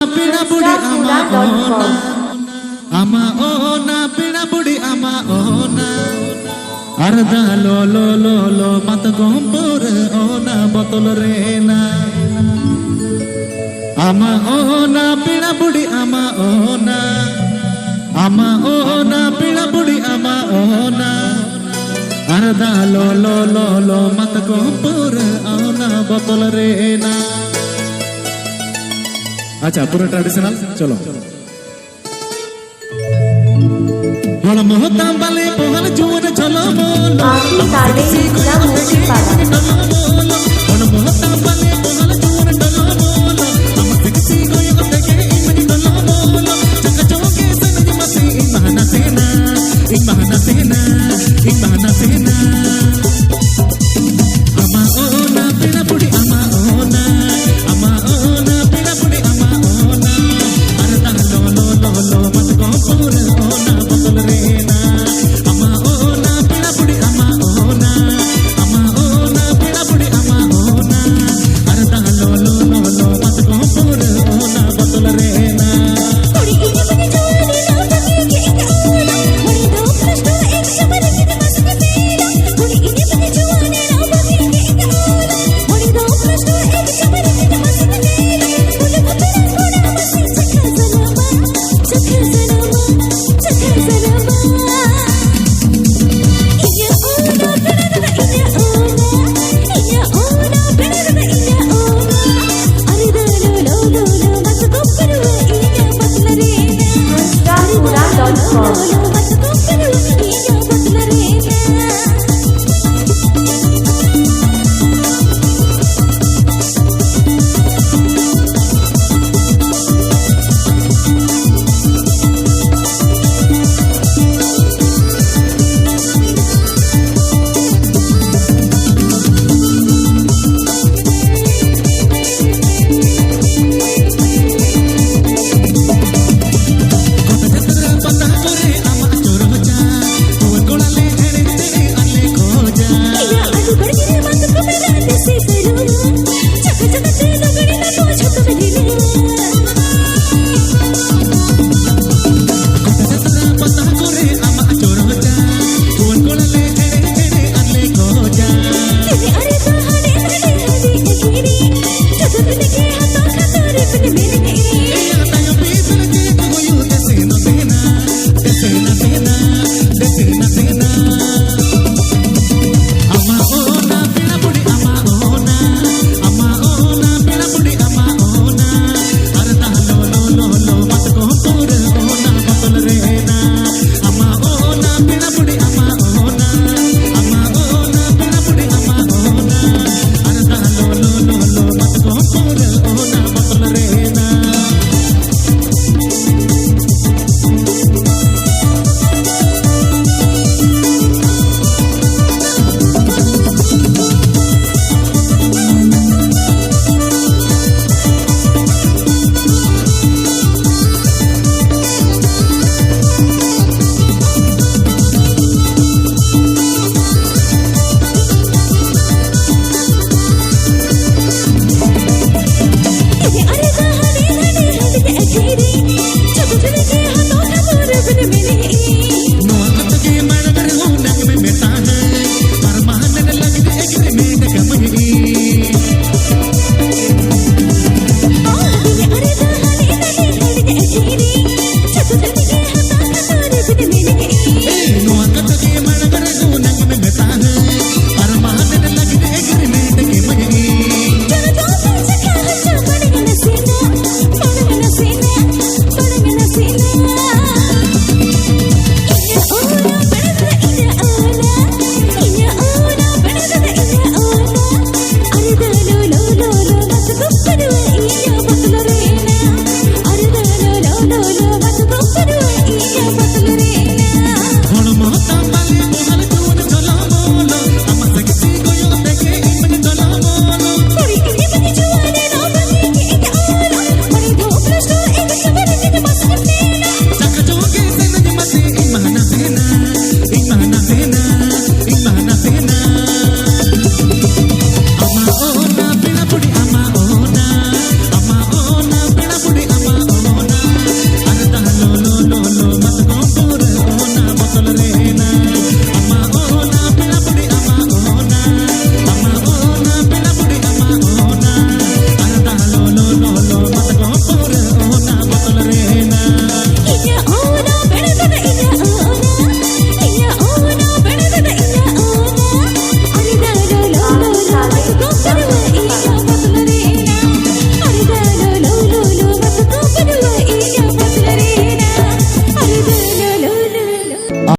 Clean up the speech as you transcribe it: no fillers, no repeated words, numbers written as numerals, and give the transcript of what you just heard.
Pina budi ama ona pina budi ama ona arda lo lo lo lo mat gompur ona botol rena ama ona pina budi ama ona pina budi ama ona arda lo lo lo lo mat gompur ona botol rena. अच्छा पूरा traditional चलो बोलो मोहता वाले बोल जुवन चलो बोलो आखिरी ताले जिला मुझे पाला बोलो मोहता वाले बोल जुवन चलो बोलो हम सिक्सी कोई को देखे इमनी चलो बोलो चका चौके सन मसी इमहना सेना अमा ओना पिना पुड़ी अमा ओना पिना पुड़ी अमा ओना अरदा लो मत को पूर ओना बदल रेना अमा ओना पिना पुड़ी अमा ओना पिना पुड़ी अमा ओना अरदा लो मत को पूर ओना बदल रेना थोड़ी इन्हें बने जोड़ी ना बने के एक ओना थोड़ी दो प्रश्न एक शब्द की मस्त तेरा थोड़ी इन्हें बने जोड़ी ना बने के एक ओना थोड़ी दो प्रश्न एक शब्द की मस्त तेरा बोले मुझे थोड़ा मस्त चखा सलामा इन्हें ओना अरे लो मत को करो इन्हें बदल रेना Instagram.com मत को करो इन्हें बदल रेना पता करे Ila